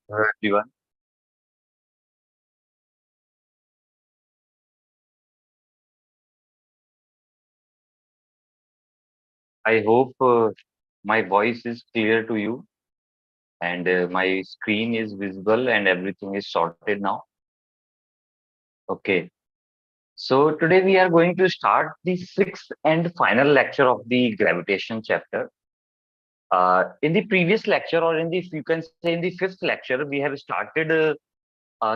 Everyone. I hope my voice is clear to you and my screen is visible and everything is sorted now. Okay. So today we are going to start the sixth and final lecture of the gravitation chapter. In the previous lecture, or in the, you can say in the fifth lecture, we have started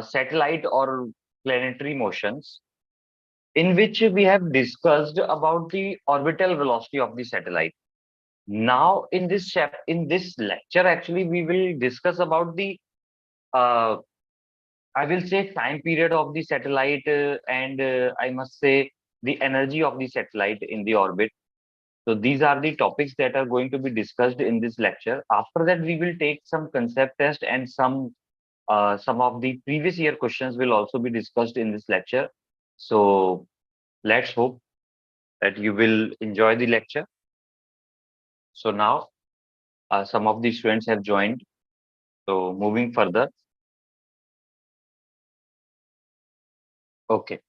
satellite or planetary motions, in which we have discussed about the orbital velocity of the satellite. Now, in this lecture, actually, we will discuss about the uh, I will say time period of the satellite, and I must say the energy of the satellite in the orbit. So these are the topics that are going to be discussed in this lecture. After that, we will take some concept test and some of the previous year questions will also be discussed in this lecture. So let's hope that you will enjoy the lecture. So now some of the students have joined. So moving further. Okay.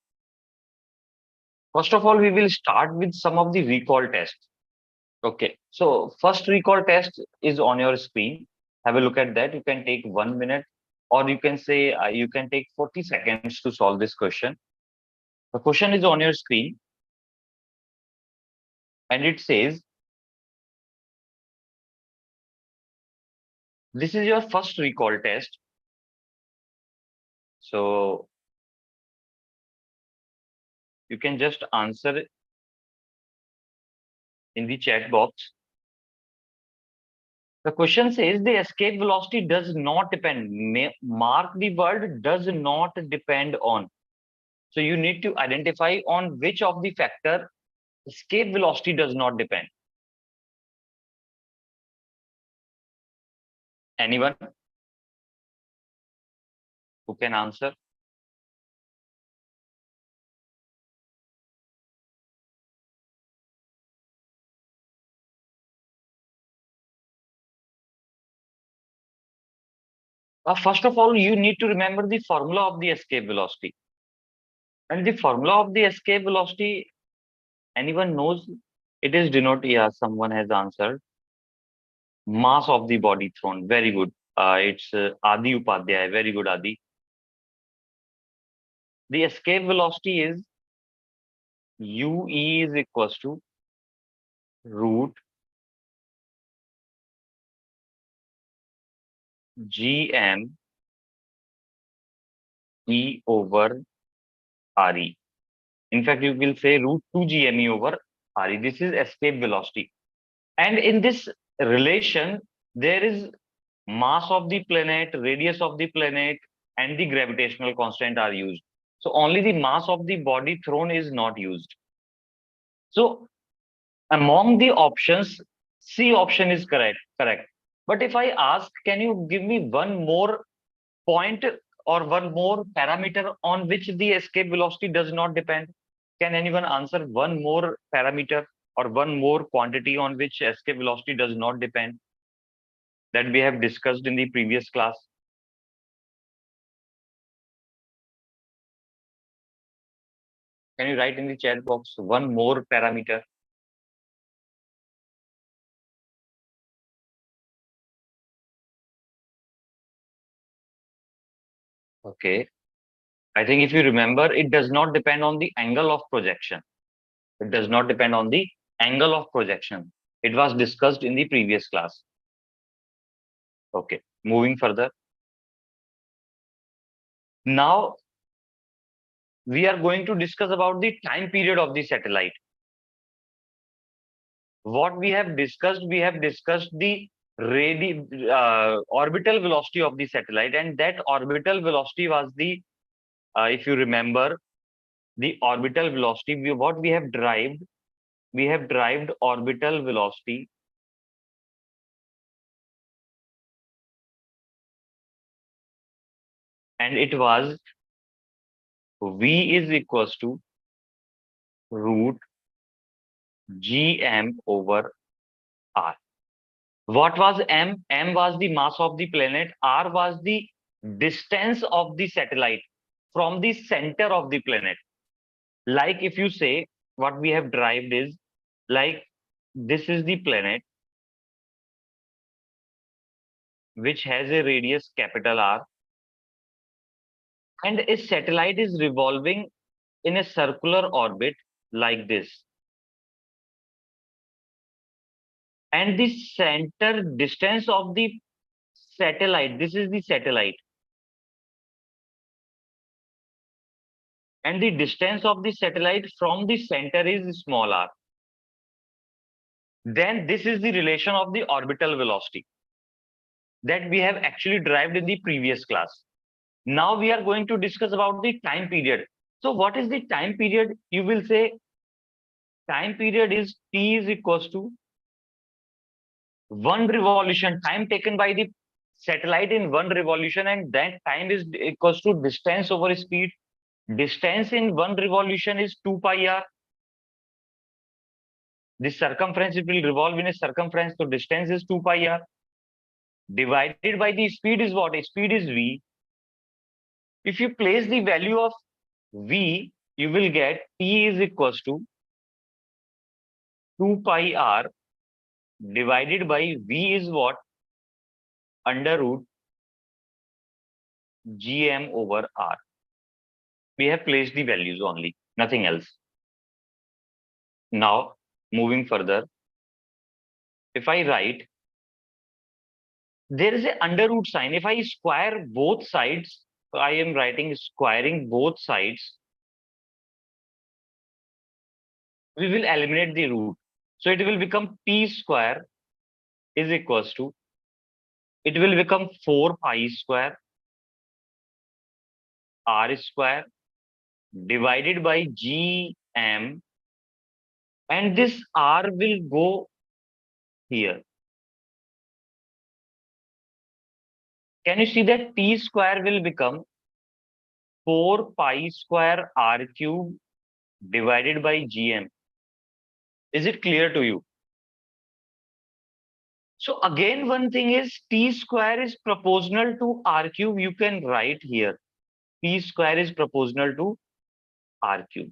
First of all, we will start with some of the recall tests. Okay. So first recall test is on your screen. Have a look at that. You can take 1 minute, or you can say you can take 40 seconds to solve this question. The question is on your screen and it says, this is your first recall test. So you can just answer in the chat box. The question says the escape velocity does not depend. Mark the word does not depend on. So you need to identify on which of the factor escape velocity does not depend. Anyone who can answer? First of all, you need to remember the formula of the escape velocity. And the formula of the escape velocity, anyone knows? It is denoted, yeah, someone has answered. Mass of the body thrown. Very good. It's Adi Upadhyay. Very good, Adi. The escape velocity is UE is equals to root GM E over RE. In fact, you will say root 2 GME over RE. This is escape velocity. And in this relation, there is mass of the planet, radius of the planet, and the gravitational constant are used. So only the mass of the body thrown is not used. So among the options, C option is correct. But if I ask, can you give me one more point or one more parameter on which the escape velocity does not depend? Can anyone answer one more parameter or one more quantity on which escape velocity does not depend that we have discussed in the previous class? Can you write in the chat box one more parameter? Okay. I think if you remember, it does not depend on the angle of projection. It does not depend on the angle of projection. It was discussed in the previous class. Okay. Moving further. Now we are going to discuss about the time period of the satellite. What we have discussed the orbital velocity of the satellite, and that orbital velocity was the, if you remember, the orbital velocity. What we have derived orbital velocity, and it was V is equals to root GM over R. What was m? M was the mass of the planet. R was the distance of the satellite from the center of the planet. Like if you say, what we have derived is like this is the planet which has a radius capital R, and a satellite is revolving in a circular orbit like this. And the center distance of the satellite, this is the satellite, and the distance of the satellite from the center is small r. Then this is the relation of the orbital velocity that we have actually derived in the previous class. Now we are going to discuss about the time period. So what is the time period? You will say time period is t is equals to one revolution, time taken by the satellite in one revolution, and that time is equals to distance over speed. Distance in one revolution is 2 pi r. The circumference, it will revolve in a circumference, so distance is 2 pi r. Divided by the speed is what? Speed is v. If you place the value of v, you will get t is equals to 2 pi r divided by v is what? Under root gm over r. We have placed the values only, nothing else. Now, moving further, if I write, there is a under root sign. If I square both sides, I am writing squaring both sides, we will eliminate the root. So it will become t square is equals to, it will become 4 pi square r square divided by gm, and this r will go here. Can you see that t square will become 4 pi square r cube divided by gm? Is it clear to you? So again, one thing is t square is proportional to r cube. You can write here t square is proportional to r cube.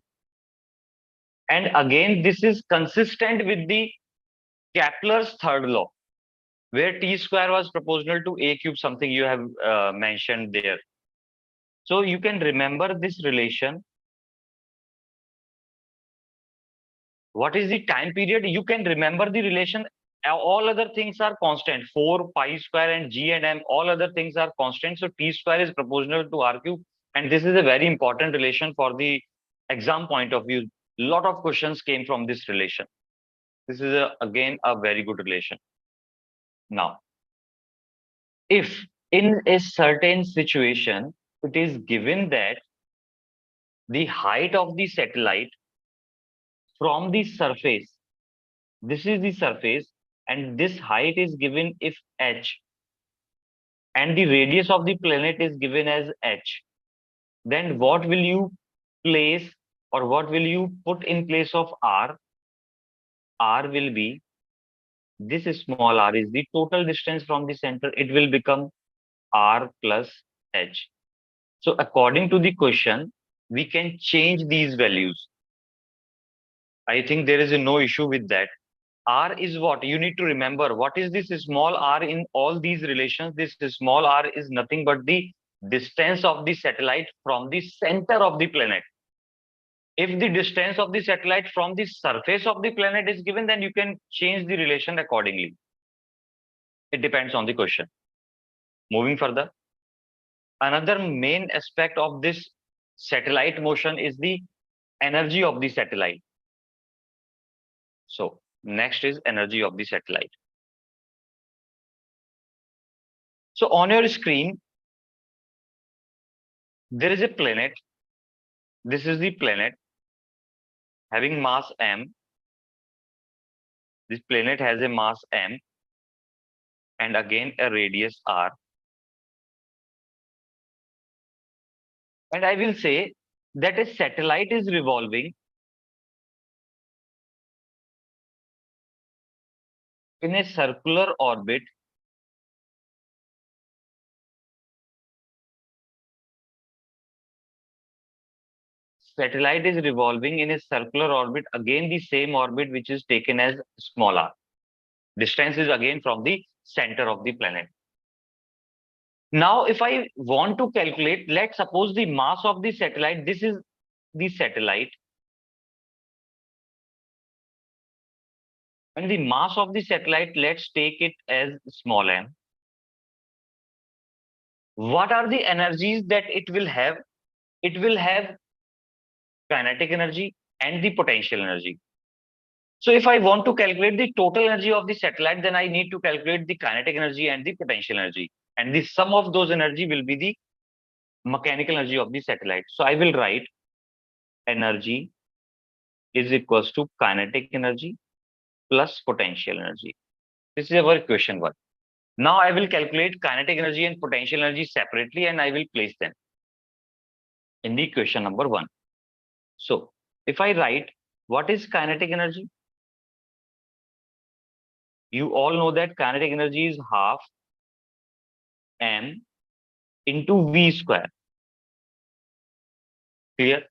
And again, this is consistent with the Kepler's third law, where t square was proportional to a cube, something you have mentioned there. So you can remember this relation. What is the time period? You can remember the relation. All other things are constant. 4 pi square and g and m, all other things are constant. So t square is proportional to r cube. And this is a very important relation for the exam point of view. Lot of questions came from this relation. This is again a very good relation. Now, if in a certain situation, it is given that the height of the satellite from the surface, this is the surface, and this height is given if h, and the radius of the planet is given as h, then what will you place, or what will you put in place of r? R will be, this small r is the total distance from the center. It will become r plus h. So according to the question, we can change these values. I think there is no issue with that. R is what? You need to remember, what is this small r in all these relations? This small r is nothing but the distance of the satellite from the center of the planet. If the distance of the satellite from the surface of the planet is given, then you can change the relation accordingly. It depends on the question. Moving further, another main aspect of this satellite motion is the energy of the satellite. So next is energy of the satellite. So on your screen, there is a planet. This is the planet having mass m. This planet has a mass m and again a radius r. And I will say that a satellite is revolving in a circular orbit, satellite is revolving in a circular orbit, again the same orbit which is taken as small r. Distance is again from the center of the planet. Now, if I want to calculate, let's suppose the mass of the satellite, this is the satellite, and the mass of the satellite, let's take it as small m. What are the energies that it will have? It will have kinetic energy and the potential energy. So if I want to calculate the total energy of the satellite, then I need to calculate the kinetic energy and the potential energy. And the sum of those energy will be the mechanical energy of the satellite. So I will write energy is equals to kinetic energy plus potential energy. This is our equation 1. Now I will calculate kinetic energy and potential energy separately, and I will place them in the equation number 1. So if I write what is kinetic energy, you all know that kinetic energy is half m into v square. Clear?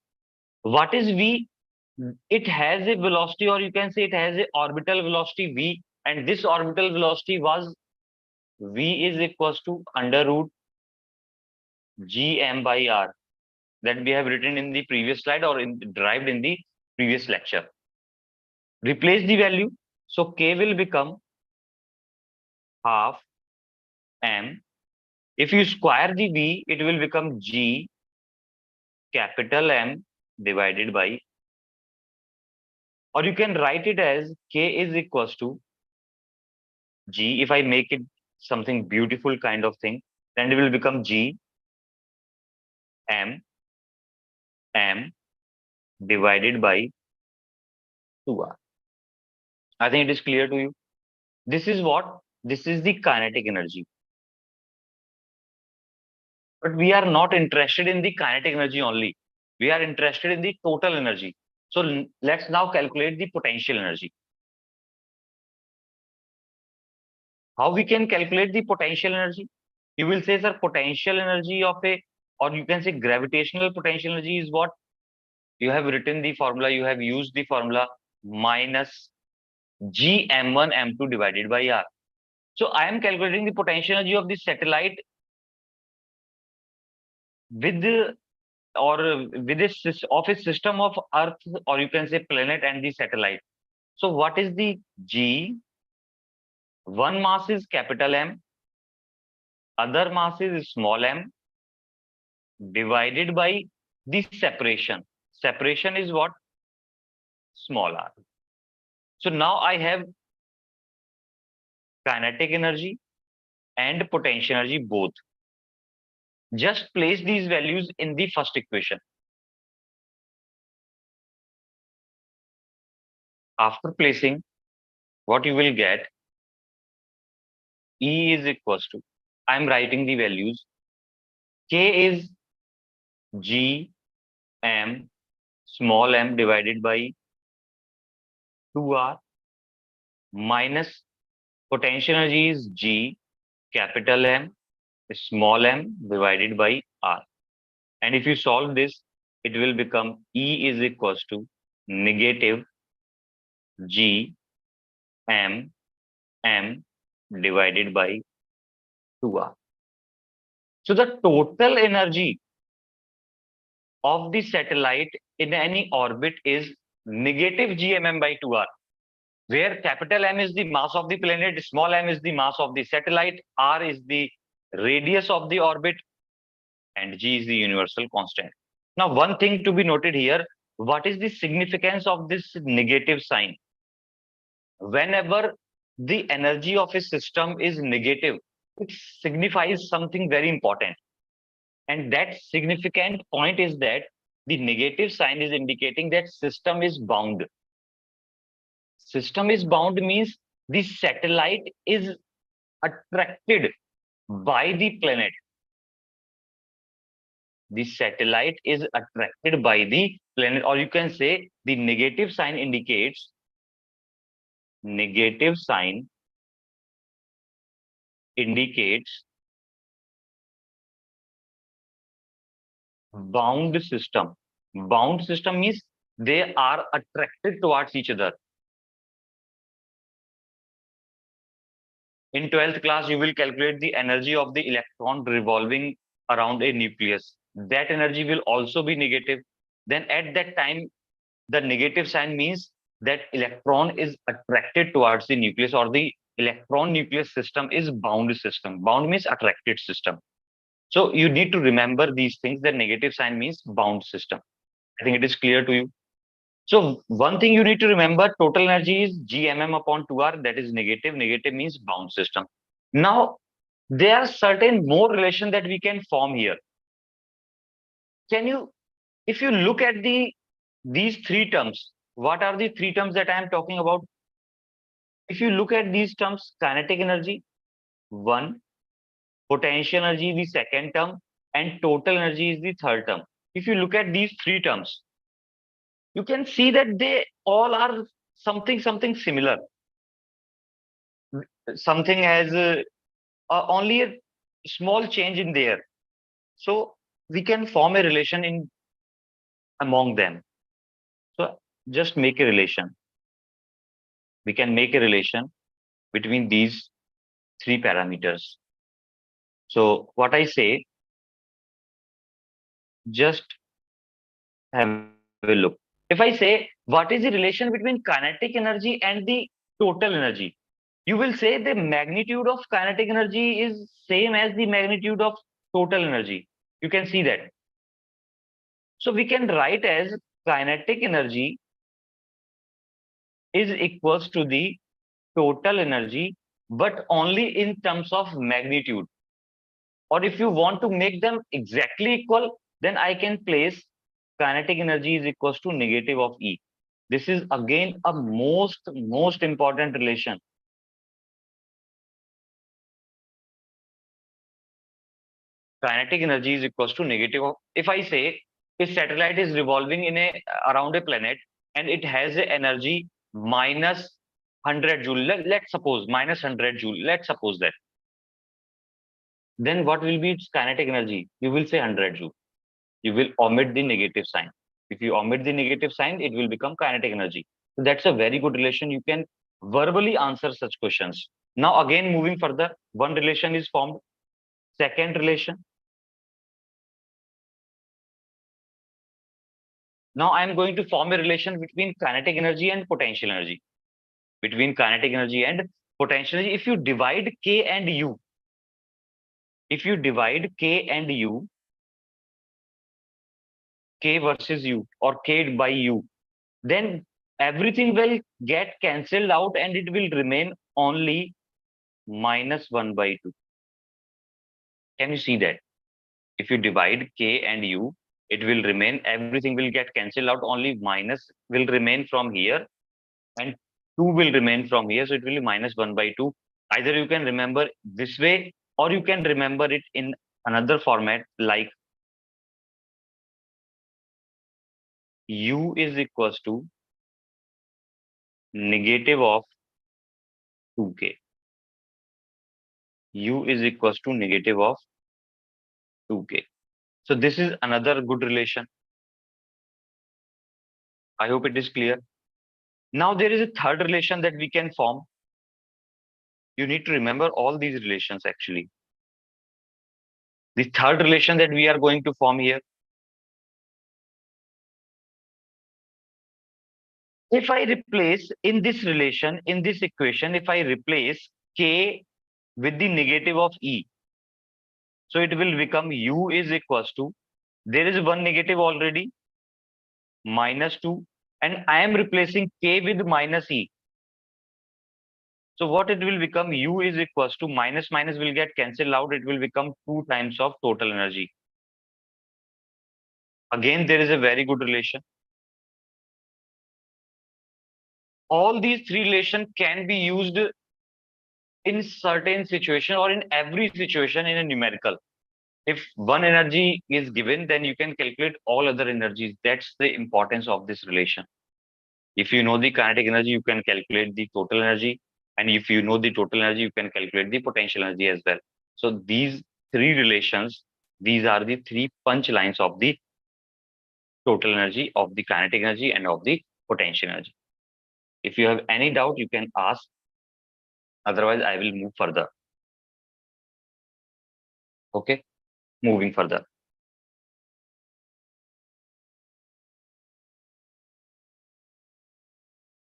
What is v? It has a velocity, or you can say it has a orbital velocity v, and this orbital velocity was v is equals to under root gm by r, that we have written in the previous slide or derived in the previous lecture. Replace the value, so k will become half m. If you square the v, it will become g capital M divided by, or you can write it as k is equals to g. If I make it something beautiful kind of thing, then it will become g m divided by 2r. I think it is clear to you. This is what? This is the kinetic energy. But we are not interested in the kinetic energy only. We are interested in the total energy. So let's now calculate the potential energy. How we can calculate the potential energy? You will say, sir, potential energy of a, or you can say gravitational potential energy is what? You have written the formula, you have used the formula minus g m1 m2 divided by r. So I am calculating the potential energy of the satellite with or with of a system of Earth, or you can say planet and the satellite. So what is the g? One mass is capital M, other mass is small m, divided by the separation. Separation is what? Small r. So now I have kinetic energy and potential energy both. Just place these values in the first equation. After placing, what you will get, E is equals to, I am writing the values. K is G M small m divided by 2r minus potential energy is G capital M small m divided by r. And if you solve this, it will become E is equals to negative G M divided by 2r. So the total energy of the satellite in any orbit is negative gmm by 2r, where capital M is the mass of the planet, small m is the mass of the satellite, r is the radius of the orbit, and g is the universal constant. Now, one thing to be noted here, what is the significance of this negative sign? Whenever the energy of a system is negative, it signifies something very important. And that significant point is that the negative sign is indicating that system is bound. System is bound means the satellite is attracted by the planet. The satellite is attracted by the planet, or you can say the negative sign indicates, negative sign indicates bound system. Bound system means they are attracted towards each other. In 12th class, you will calculate the energy of the electron revolving around a nucleus. That energy will also be negative. Then at that time, the negative sign means that electron is attracted towards the nucleus, or the electron nucleus system is bound system. Bound means attracted system. So you need to remember these things. The negative sign means bound system. I think it is clear to you. So one thing you need to remember, total energy is Gmm upon 2R, that is negative. Negative means bound system. Now, there are certain more relation that we can form here. Can you, if you look at these three terms, what are the three terms that I am talking about? If you look at these terms, kinetic energy, one, potential energy is the second term, and total energy is the third term. If you look at these three terms, you can see that they all are something similar. Something has only a small change in there. So we can form a relation in among them. So just make a relation. We can make a relation between these three parameters. So what I say, just have a look. If I say, what is the relation between kinetic energy and the total energy? You will say the magnitude of kinetic energy is same as the magnitude of total energy. You can see that. So we can write as kinetic energy is equals to the total energy, but only in terms of magnitude. Or if you want to make them exactly equal, then I can place kinetic energy is equals to negative of E. This is again a most important relation. Kinetic energy is equals to negative of, if I say a satellite is revolving in a around a planet and it has a energy minus 100 joule, let's suppose minus 100 joule, let's suppose that, then what will be its kinetic energy? You will say 100 joule. You will omit the negative sign. If you omit the negative sign, it will become kinetic energy. So that's a very good relation. You can verbally answer such questions. Now again, moving further, one relation is formed. Second relation. Now I am going to form a relation between kinetic energy and potential energy. Between kinetic energy and potential energy, if you divide K and U, if you divide K and U, K versus U or K by U, then everything will get cancelled out and it will remain only minus 1 by 2. Can you see that? If you divide K and U, it will remain, everything will get cancelled out, only minus will remain from here and 2 will remain from here. So it will be minus 1 by 2. Either you can remember this way or you can remember it in another format like U is equals to negative of 2K. U is equals to negative of 2K. So this is another good relation. I hope it is clear. Now there is a third relation that we can form. You need to remember all these relations actually. The third relation that we are going to form here. If I replace in this relation, in this equation, if I replace K with the negative of E, so it will become U is equals to, there is one negative already, minus 2, and I am replacing K with minus E. So what it will become, U is equals to minus minus will get cancelled out. It will become 2 times of total energy. Again, there is a very good relation. All these three relations can be used in certain situation or in every situation in a numerical. If one energy is given, then you can calculate all other energies. That's the importance of this relation. If you know the kinetic energy, you can calculate the total energy. And if you know the total energy, you can calculate the potential energy as well. So these three relations, these are the three punch lines of the total energy, of the kinetic energy, and of the potential energy. If you have any doubt, you can ask. Otherwise, I will move further. Okay, moving further.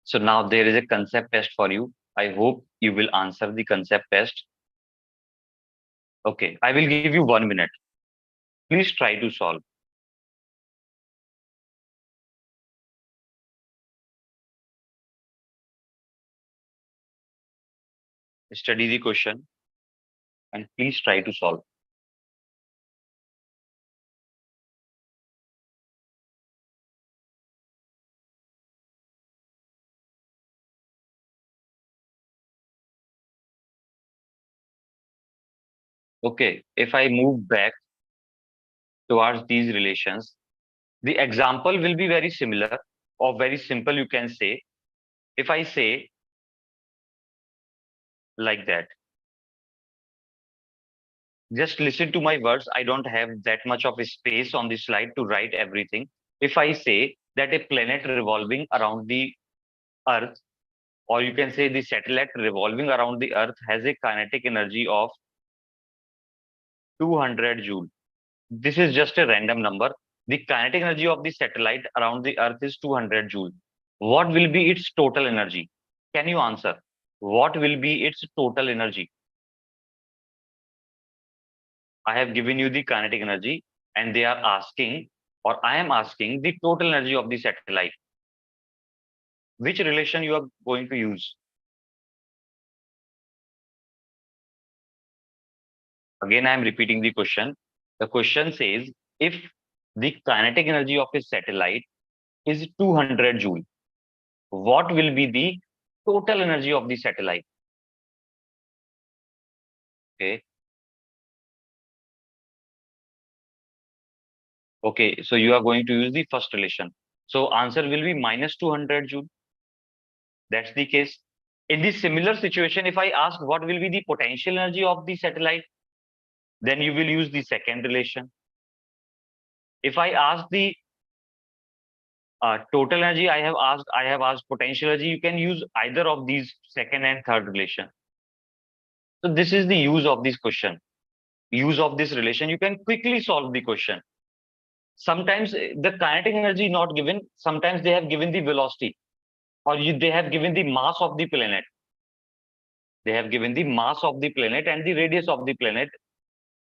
So now there is a concept test for you. I hope you will answer the concept test. Okay, I will give you 1 minute. Please try to solve. Study the question and please try to solve. Okay, if I move back towards these relations, the example will be very similar or very simple, you can say. If I say like that, just listen to my words. I don't have that much of a space on the slide to write everything. If I say that a planet revolving around the Earth, or you can say the satellite revolving around the Earth, has a kinetic energy of 200 joule. This is just a random number. The kinetic energy of the satellite around the Earth is 200 joule. What will be its total energy? Can you answer? What will be its total energy? I have given you the kinetic energy, and they are asking, or I am asking, the total energy of the satellite. Which relation you are going to use? Again, I am repeating the question. The question says, if the kinetic energy of a satellite is 200 joule, what will be the total energy of the satellite? Okay. Okay, so you are going to use the first relation. So answer will be minus 200 joule. That's the case. In this similar situation, if I ask what will be the potential energy of the satellite, then you will use the second relation. If I ask the total energy, I have asked potential energy, you can use either of these second and third relation. So this is the use of this question, use of this relation. You can quickly solve the question. Sometimes the kinetic energy not given, sometimes they have given the velocity, or they have given the mass of the planet. They have given the mass of the planet and the radius of the planet,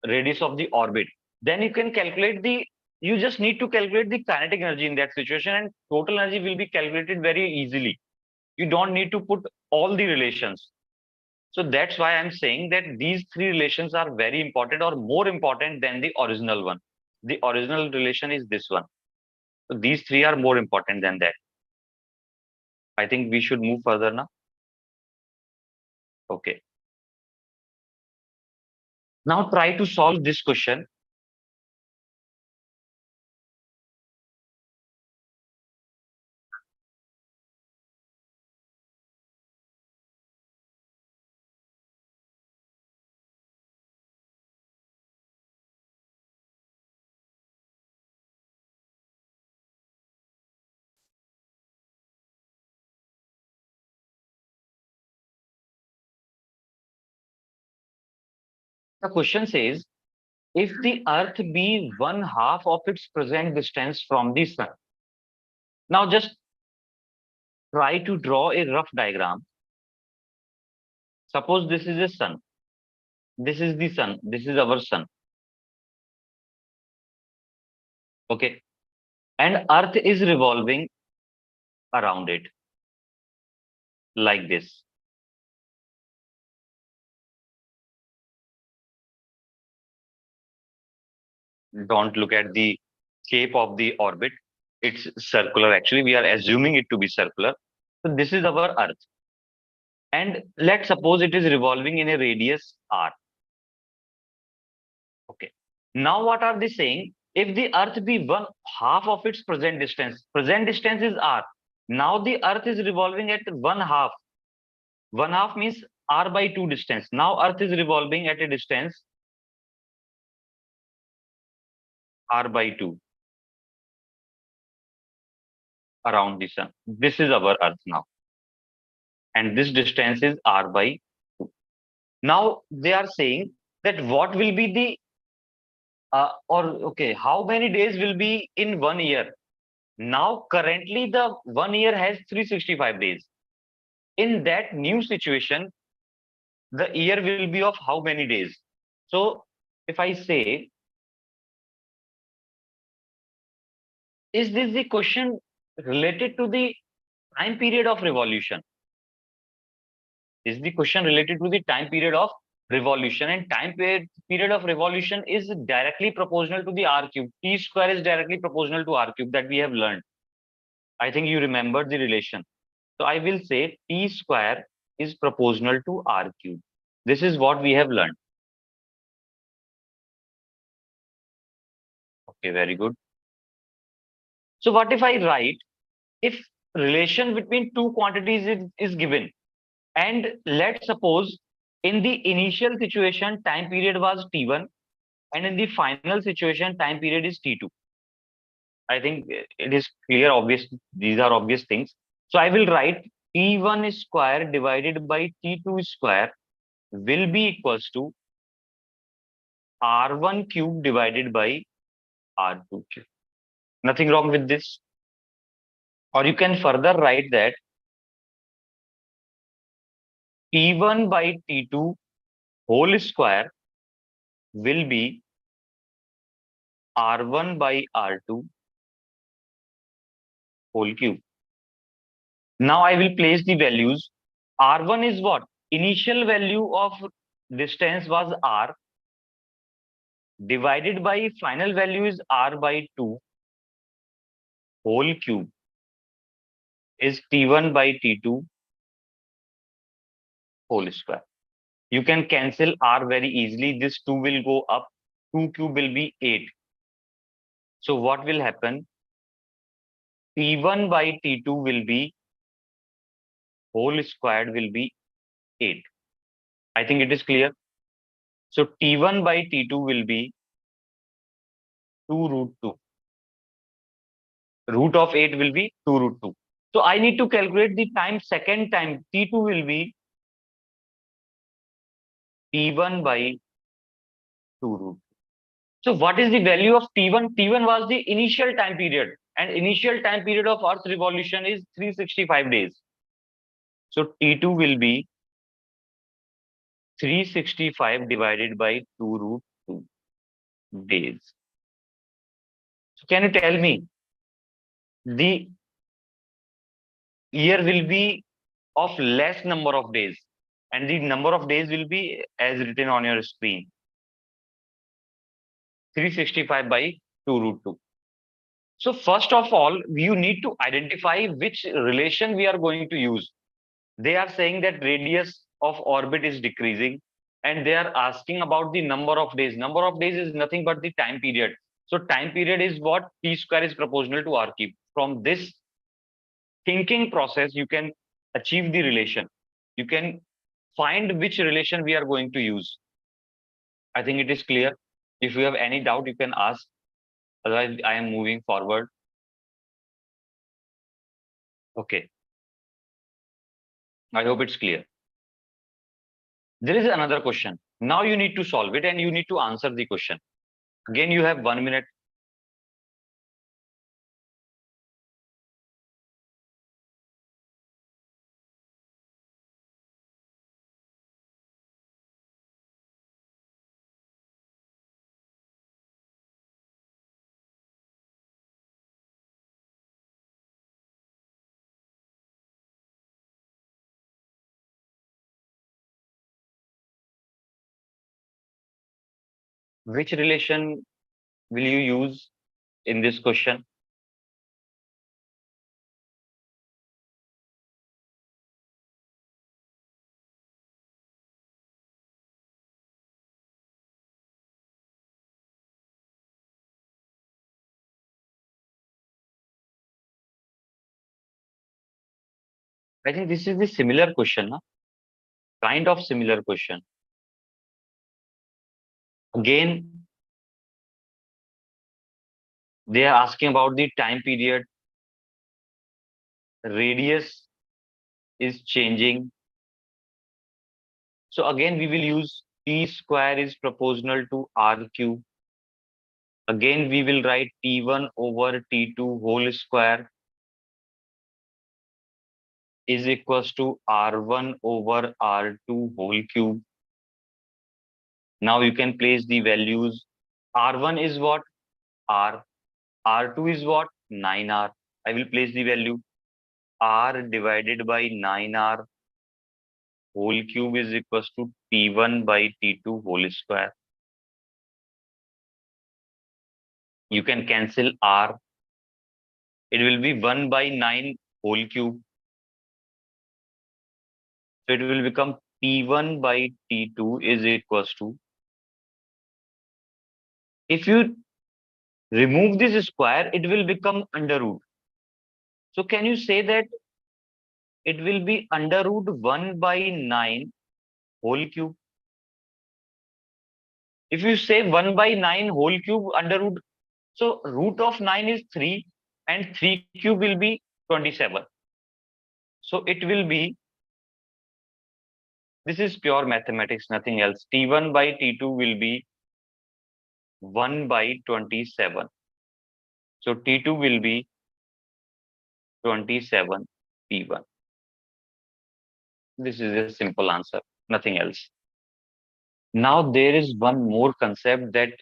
radius of the orbit. Then you can calculate the, you just need to calculate the kinetic energy in that situation, and total energy will be calculated very easily. You don't need to put all the relations. So that's why I'm saying that these three relations are very important, or more important than the original one. The original relation is this one. So these three are more important than that. I think we should move further now. Okay. Now try to solve this question. The question says, if the Earth be one half of its present distance from the Sun. Now just try to draw a rough diagram. Suppose this is a Sun. This is the Sun. This is our Sun. Okay. And Earth is revolving around it like this. Don't look at the shape of the orbit. It's circular. Actually, we are assuming it to be circular. So this is our Earth. And let's suppose it is revolving in a radius r. Okay. Now what are they saying? If the Earth be one half of its present distance is r. Now the Earth is revolving at one half. 1/2 means r by 2 distance. Now Earth is revolving at a distance r by 2 around the sun. This is our Earth now. And this distance is r by 2. Now they are saying that what will be the or okay, how many days will be in 1 year? Now currently the 1 year has 365 days. In that new situation, the year will be of how many days? So if I say, is this the question related to the time period of revolution? Is the question related to the time period of revolution? And period of revolution is directly proportional to the r cube. T square is directly proportional to r cube that we have learned. I think you remember the relation. So I will say T square is proportional to r cube. This is what we have learned. Okay, very good. So what if I write, if relation between two quantities is given, and let's suppose in the initial situation time period was t1, and in the final situation time period is t2. I think it is clear, obvious. These are obvious things. So I will write t1 square divided by t2 square will be equals to r1 cube divided by r2 cube. Nothing wrong with this. Or you can further write that t1 by t2 whole square will be r1 by r2 whole cube. Now I will place the values. R1 is what? Initial value of distance was r, divided by final value is r by 2 whole cube is t1 by t2 whole square. You can cancel r very easily. This 2 will go up. 2 cube will be 8. So what will happen? t1 by t2 will be whole squared will be 8. I think it is clear. So t1 by t2 will be 2 root 2. Root of 8 will be 2 root 2. So I need to calculate the time second time. T2 will be T1 by 2 root. So what is the value of T1? T1 was the initial time period, and initial time period of Earth revolution is 365 days. So T2 will be 365 divided by 2 root 2 days. So can you tell me the year will be of less number of days, and the number of days will be as written on your screen, 365 by 2 root 2. So first of all, you need to identify which relation we are going to use. They are saying that radius of orbit is decreasing, and they are asking about the number of days. Number of days is nothing but the time period. So time period is what? T square is proportional to r cube. From this thinking process, you can achieve the relation. You can find which relation we are going to use. I think it is clear. If you have any doubt, you can ask. Otherwise, I am moving forward. Okay. I hope it's clear. There is another question. Now you need to solve it and you need to answer the question. Again, you have 1 minute. Which relation will you use in this question? I think this is the similar question. Huh? Kind of similar question. Again, they are asking about the time period. Radius is changing. So again, we will use T square is proportional to R cube. Again, we will write T1 over T2 whole square is equals to R1 over R2 whole cube. Now you can place the values. R1 is what? R. R2 is what? 9R. I will place the value. R divided by 9R whole cube is equals to T1 by T2 whole square. You can cancel R. It will be 1 by 9 whole cube. So it will become T1 by T2 is equals to, if you remove this square, it will become under root. So can you say that it will be under root 1 by 9 whole cube? If you say 1 by 9 whole cube under root, so root of 9 is 3 and 3 cube will be 27. So it will be, this is pure mathematics, nothing else. T1 by T2 will be 1 by 27. So T2 will be 27 T1. This is a simple answer, nothing else. Now there is one more concept that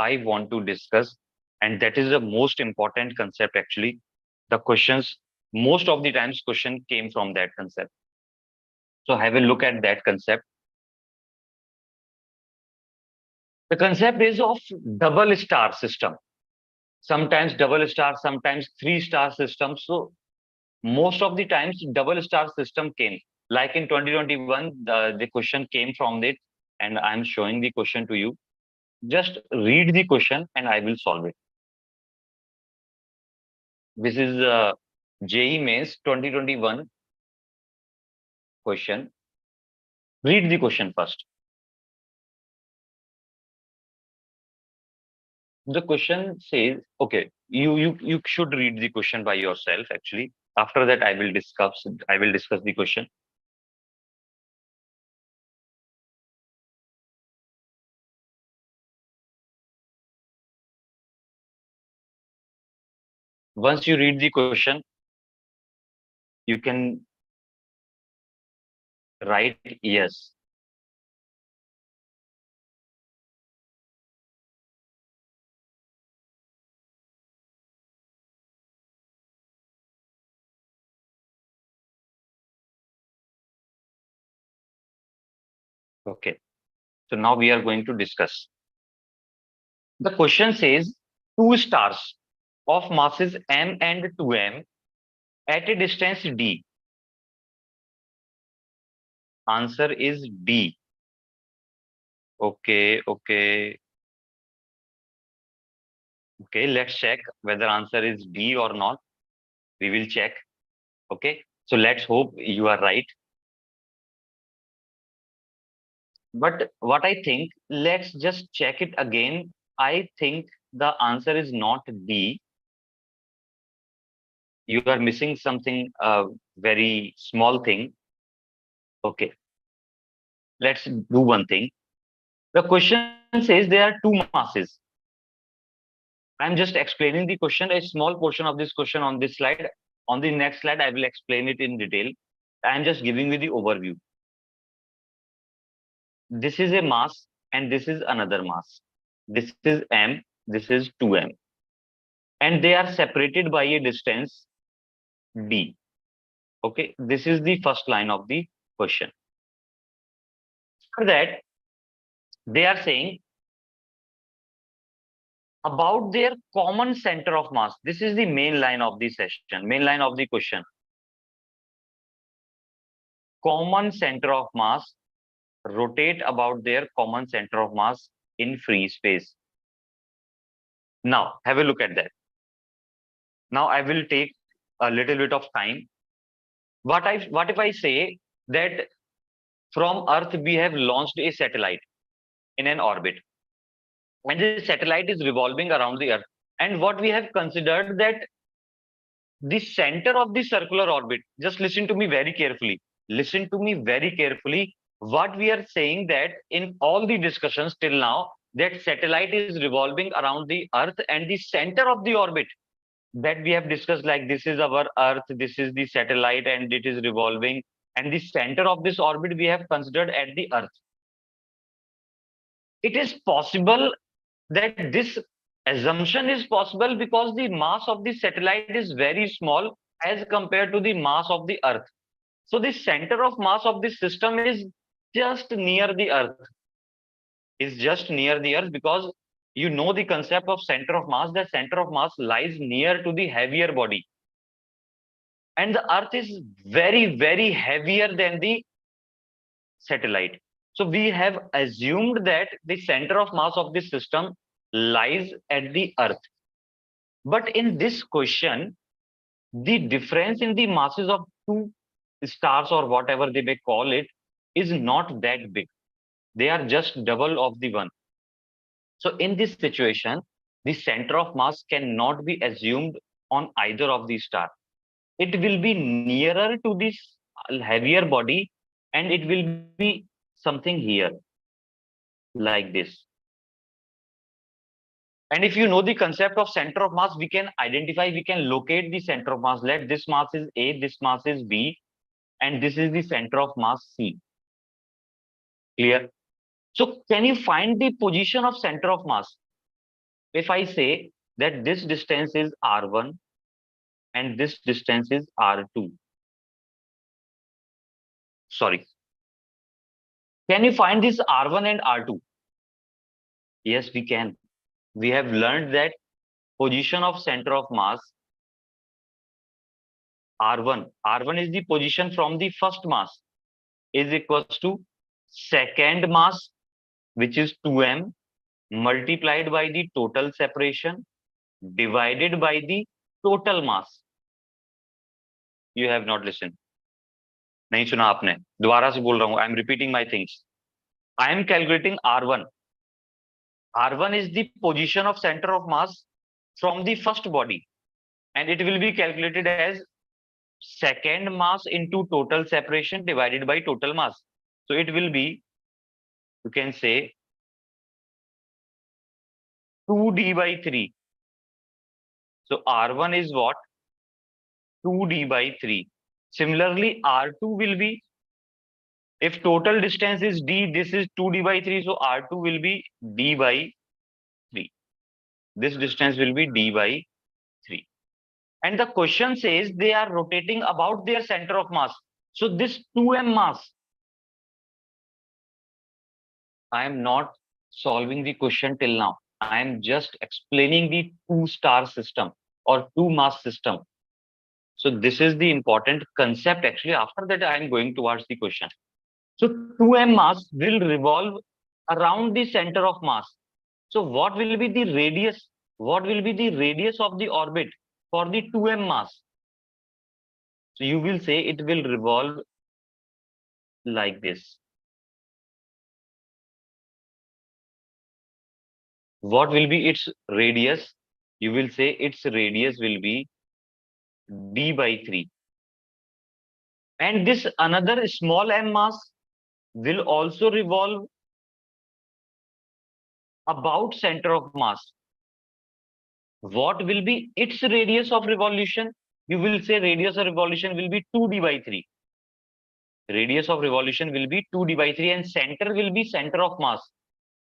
I want to discuss, and that is the most important concept actually. The questions, most of the times question came from that concept. So have a look at that concept. The concept is of double star system. Sometimes double star, sometimes 3-star system. So most of the times double star system came. Like in 2021, the question came from it, and I'm showing the question to you. Just read the question and I will solve it. This is JEE Mains 2021 question. Read the question first. The question says, okay, you should read the question by yourself actually. After that, I will discuss the question. Once you read the question, you can write yes. Okay. So now we are going to discuss. The question says two stars of masses m and 2m at a distance d. Answer is D. Okay, okay. Okay, let's check whether answer is D or not. We will check. Okay, so let's hope you are right. But what I think, let's just check it again. I think the answer is not D. You are missing something, very small thing. Okay, let's do one thing. The question says there are two masses. I'm just explaining the question, a small portion of this question on this slide. On the next slide, I will explain it in detail. I'm just giving you the overview. This is a mass and this is another mass. This is m, this is 2m. And they are separated by a distance d. Okay, this is the first line of the question. For that, they are saying about their common center of mass. This is the main line of the session, main line of the question. Common center of mass rotate about their common center of mass in free space. Now, have a look at that. Now, I will take a little bit of time. What if I say that from Earth, we have launched a satellite in an orbit. And the satellite is revolving around the Earth. And what we have considered that the center of the circular orbit, just listen to me very carefully. Listen to me very carefully. What we are saying that in all the discussions till now, that satellite is revolving around the Earth and the center of the orbit that we have discussed, like this is our Earth, this is the satellite, and it is revolving. And the center of this orbit we have considered at the Earth. It is possible that this assumption is possible because the mass of the satellite is very small as compared to the mass of the Earth. So the center of mass of this system is just near the Earth. Is just near the Earth because you know the concept of center of mass. The center of mass lies near to the heavier body. And the Earth is very, very heavier than the satellite. So we have assumed that the center of mass of this system lies at the Earth. But in this question, the difference in the masses of two stars or whatever they may call it is not that big. They are just double of the one. So in this situation, the center of mass cannot be assumed on either of these stars. It will be nearer to this heavier body and it will be something here like this. And if you know the concept of center of mass, we can identify, we can locate the center of mass. Let this mass is A, this mass is B, and this is the center of mass C. Clear? So can you find the position of center of mass? If I say that this distance is R1 and this distance is R2. Sorry. Can you find this R1 and R2? Yes, we can. We have learned that position of center of mass R1. R1 is the position from the first mass is equals to second mass, which is 2m, multiplied by the total separation divided by the total mass. You have not listened. नहीं सुना आपने. दोबारा से बोल रहा हूं. I am repeating my things. I am calculating R1. R1 is the position of center of mass from the first body, and it will be calculated as second mass into total separation divided by total mass. So it will be, you can say, 2d by 3. So R1 is what? 2d by 3. Similarly, R2 will be, if total distance is d, this is 2d by 3. So R2 will be d by 3. This distance will be d by 3. And the question says they are rotating about their center of mass. So this 2m mass, I am not solving the question till now. I am just explaining the two-star system or two-mass system. So this is the important concept. Actually, after that, I am going towards the question. So 2m mass will revolve around the center of mass. So what will be the radius? What will be the radius of the orbit for the 2m mass? So you will say it will revolve like this. What will be its radius? You will say its radius will be d by 3. And this another small m mass will also revolve about center of mass. What will be its radius of revolution? You will say radius of revolution will be 2d by 3. Radius of revolution will be 2d by 3 and center will be center of mass.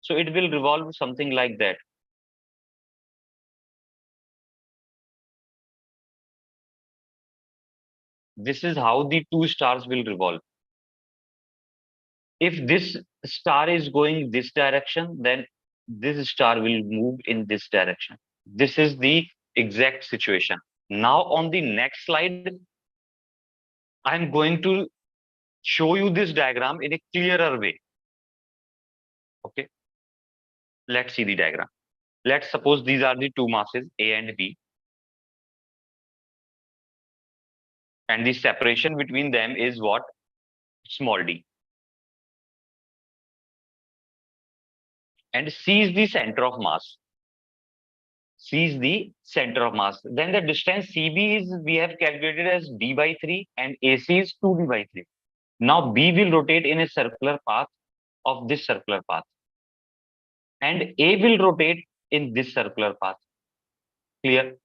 So it will revolve something like that. This is how the two stars will revolve. If this star is going this direction, then this star will move in this direction. This is the exact situation. Now on the next slide, I'm going to show you this diagram in a clearer way. Okay. Let's see the diagram. Let's suppose these are the two masses A and B. And the separation between them is what? Small d. and C is the center of mass. C is the center of mass. Then the distance CB is we have calculated as d by 3 and AC is 2d by 3. Now B will rotate in a circular path of this circular path and A will rotate in this circular path. Clear?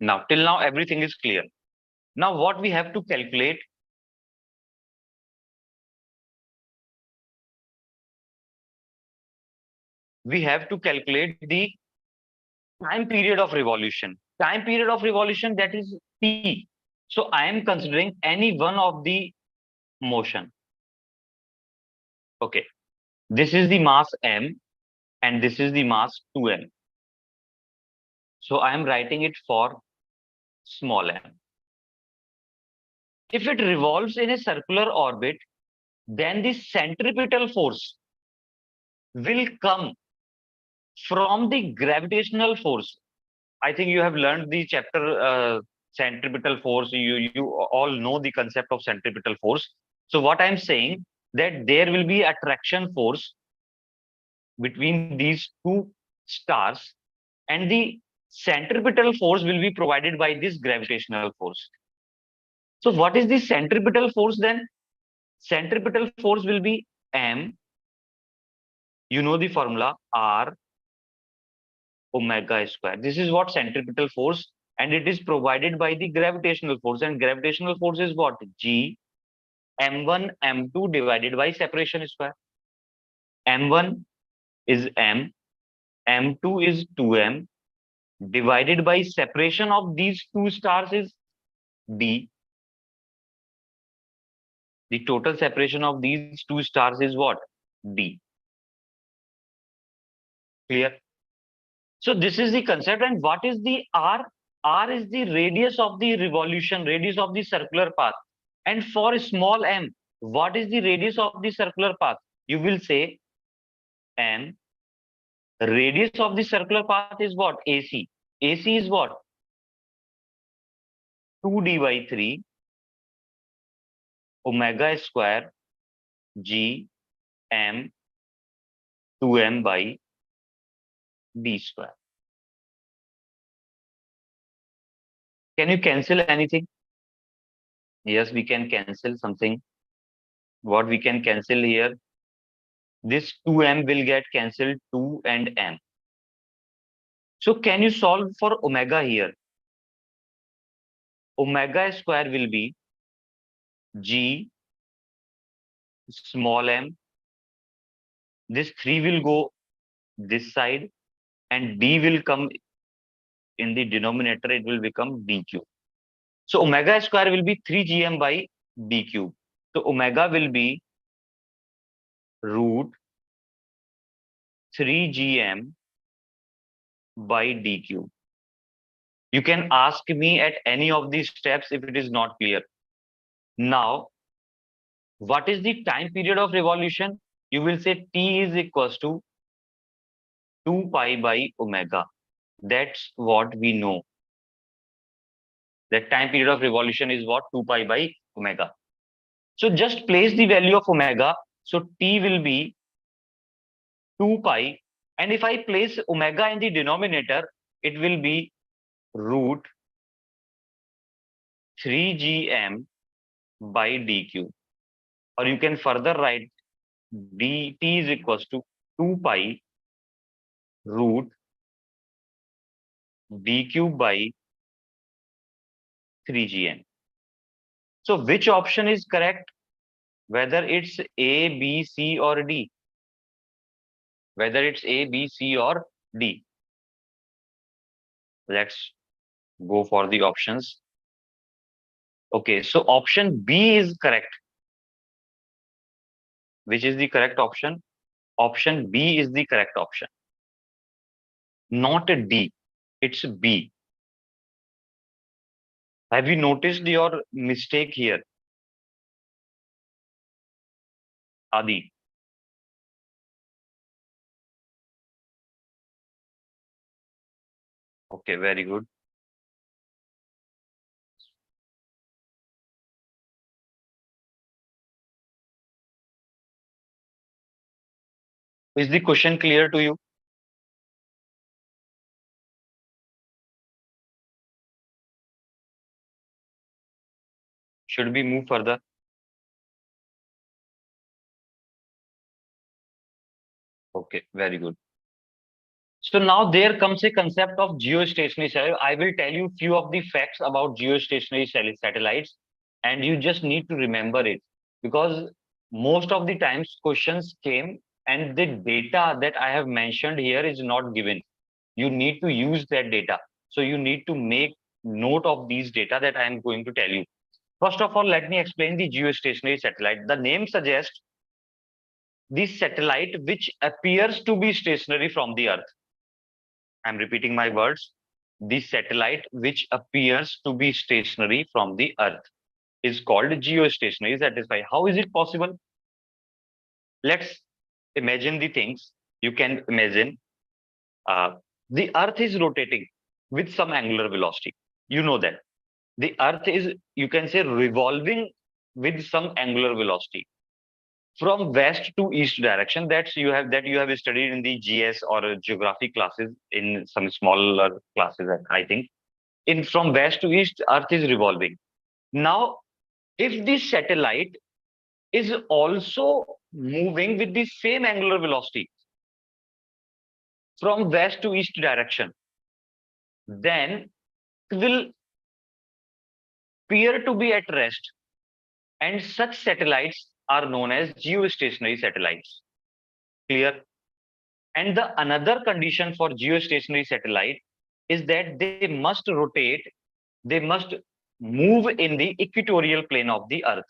Now, till now, everything is clear. Now, what we have to calculate? We have to calculate the time period of revolution. Time period of revolution, that is T. So I am considering any one of the motion. Okay. This is the mass M and this is the mass 2M. So I am writing it for small m. If it revolves in a circular orbit, then the centripetal force will come from the gravitational force. I think you have learned the chapter centripetal force. You all know the concept of centripetal force. So what I'm saying, that there will be attraction force between these two stars, and the centripetal force will be provided by this gravitational force. So what is the centripetal force then? Centripetal force will be M. You know the formula, R omega square. This is what centripetal force, and it is provided by the gravitational force. And gravitational force is what? G m1 m2 divided by separation square. M1 is M, M2 is 2M, divided by separation of these two stars is D. The total separation of these two stars is what? D. Clear? So this is the concept. And what is the R? R is the radius of the revolution, radius of the circular path. And for small m, what is the radius of the circular path? You will say m. Radius of the circular path is what? AC. AC is what? 2d by 3 omega square G m 2m by d square. Can you cancel anything? Yes, we can cancel something. What we can cancel here? This 2m will get cancelled, 2 and m. So can you solve for omega here? Omega square will be G small m. This 3 will go this side and d will come in the denominator. It will become d cube. So omega square will be 3gm by d cube. So omega will be root 3gm by d cube. You can ask me at any of these steps if it is not clear. Now, what is the time period of revolution? You will say T is equals to 2 pi by omega. That's what we know. The time period of revolution is what? 2 pi by omega. So just place the value of omega. So T will be 2 pi. And if I place omega in the denominator, it will be root 3gm by d cube. Or you can further write dt is equals to 2 pi root d cube by 3gm. So which option is correct? Whether it's A, B, C or D. Whether it's A, B, C or D. Let's go for the options. Okay, so option B is correct. Which is the correct option? Option B is the correct option. Not D, it's B. Have you noticed your mistake here? Adi. Okay, very good. Is the question clear to you? Should we move further? Okay, very good. So now there comes a concept of geostationary satellite. I will tell you few of the facts about geostationary satellites, and you just need to remember it because most of the times questions came and the data that I have mentioned here is not given. You need to use that data. So you need to make note of these data that I am going to tell you. First of all, let me explain the geostationary satellite. The name suggests the satellite which appears to be stationary from the Earth. I'm repeating my words. The satellite which appears to be stationary from the Earth is called geostationary satellite. How is it possible? Let's imagine the things. You can imagine uh, the Earth is rotating with some angular velocity. You know that. The Earth is, you can say, revolving with some angular velocity from west to east direction. That you have studied in the GS or geography classes in some smaller classes, I think. In from west to east, Earth is revolving. Now, if this satellite is also moving with the same angular velocity from west to east direction, then it will appear to be at rest. And such satellites are known as geostationary satellites. Clear? And the another condition for geostationary satellite is that they must rotate, they must move in the equatorial plane of the Earth.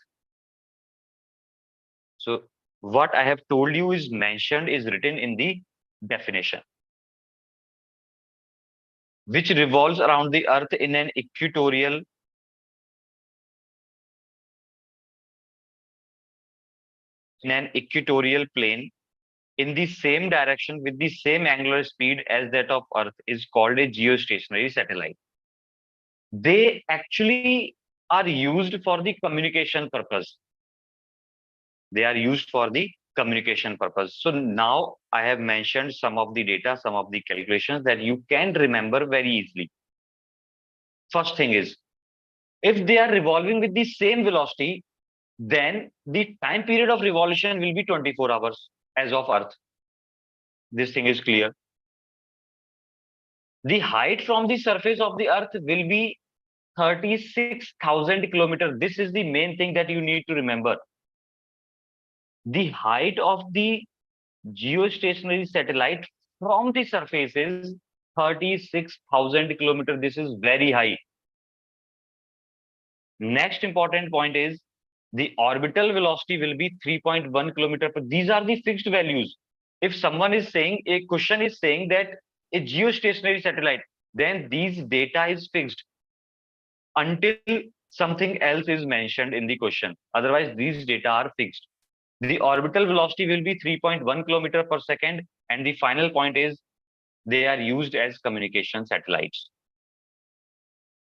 So what I have told you is mentioned, is written in the definition, which revolves around the Earth in an equatorial plane in the same direction with the same angular speed as that of Earth is called a geostationary satellite. They actually are used for the communication purpose. They are used for the communication purpose. So now I have mentioned some of the data, some of the calculations that you can remember very easily. First thing is, if they are revolving with the same velocity, then the time period of revolution will be 24 hours as of Earth. This thing is clear. The height from the surface of the Earth will be 36,000 kilometers. This is the main thing that you need to remember. The height of the geostationary satellite from the surface is 36,000 kilometers. This is very high. Next important point is the orbital velocity will be 3.1 kilometer per. These are the fixed values. If someone is saying, a question is saying that a geostationary satellite, then these data is fixed until something else is mentioned in the question. Otherwise, these data are fixed. The orbital velocity will be 3.1 kilometer per second. And the final point is they are used as communication satellites.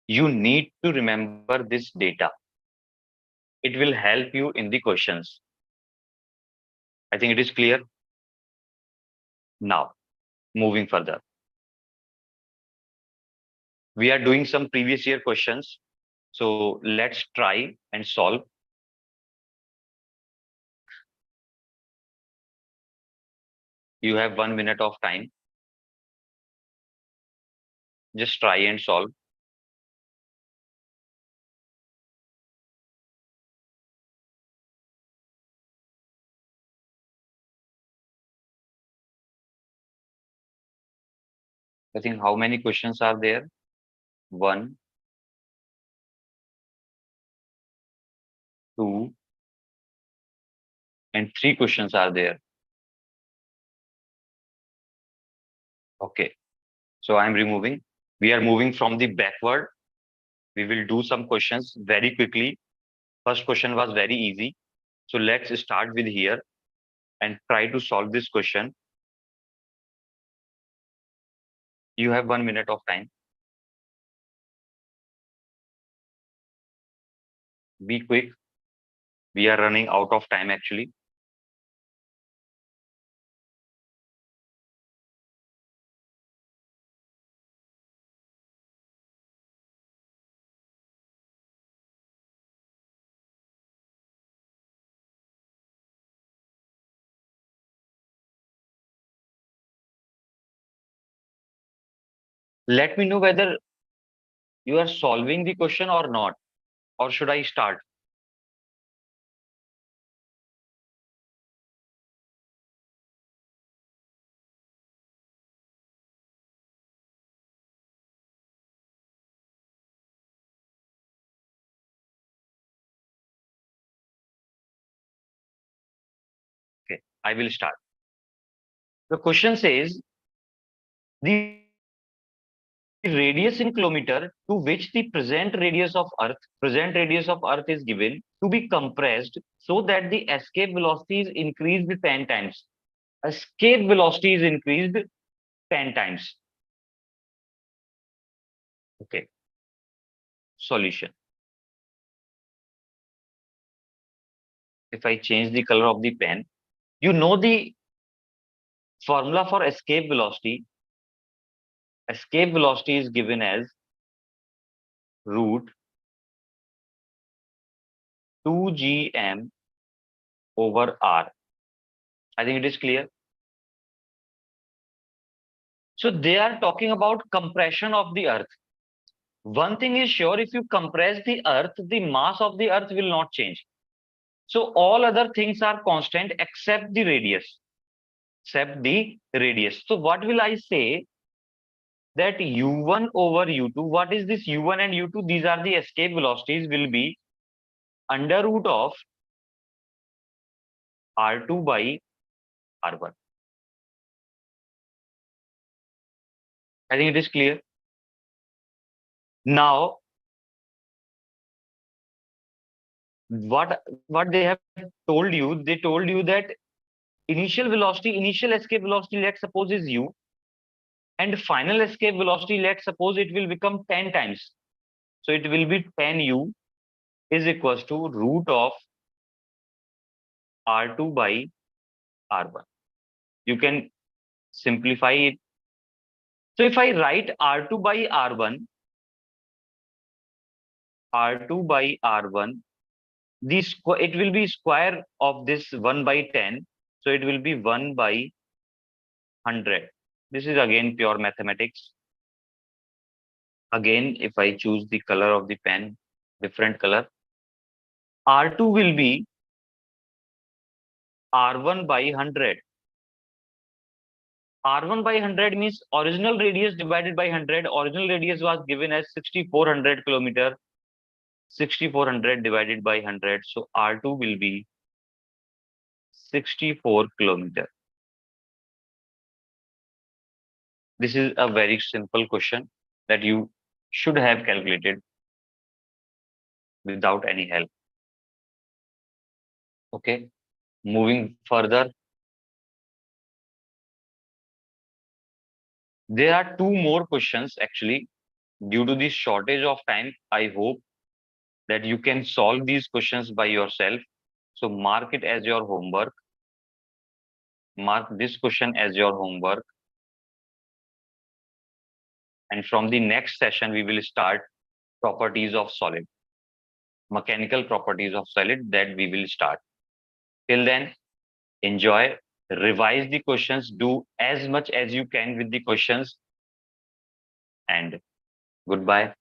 You need to remember this data. It will help you in the questions. I think it is clear. Now, moving further. We are doing some previous year questions. So let's try and solve. You have 1 minute of time. Just try and solve. I think how many questions are there? One, two, and three questions are there. Okay. So I'm removing. We are moving from the backward. We will do some questions very quickly. First question was very easy. So let's start with here and try to solve this question. You have 1 minute of time. Be quick. We are running out of time actually. Let me know whether you are solving the question or not, or should I start? Okay, I will start. The question says the radius in kilometer to which the present radius of Earth is given to be compressed so that the escape velocity is increased 10 times. Escape velocity is increased 10 times. Okay, solution. If I change the color of the pen, you know the formula for escape velocity. Escape velocity is given as root 2gm over r. I think it is clear. So they are talking about compression of the Earth. One thing is sure, if you compress the Earth, the mass of the Earth will not change. So all other things are constant except the radius. Except the radius. So what will I say? That u1 over u2, what is this u1 and u2? These are the escape velocities, will be under root of r2 by r1. I think it is clear. Now, what they have told you, they told you that initial velocity, initial escape velocity, let's suppose is u, and final escape velocity, let's suppose it will become 10 times. So it will be 10u is equals to root of r2 by r1. You can simplify it. So if I write r2 by r1, r2 by r1, it will be square of this 1 by 10. So it will be 1 by 100. This is again pure mathematics. Again, if I choose the color of the pen, different color, R2 will be R1 by 100. R1 by 100 means original radius divided by 100. Original radius was given as 6400 kilometer. 6400 divided by 100. So R2 will be 64 kilometer. This is a very simple question that you should have calculated without any help. Okay, moving further. There are two more questions actually. Due to the shortage of time, I hope that you can solve these questions by yourself. So mark it as your homework. Mark this question as your homework. And from the next session, we will start properties of solid, mechanical properties of solid that we will start. Till then, enjoy, revise the questions, do as much as you can with the questions, and goodbye.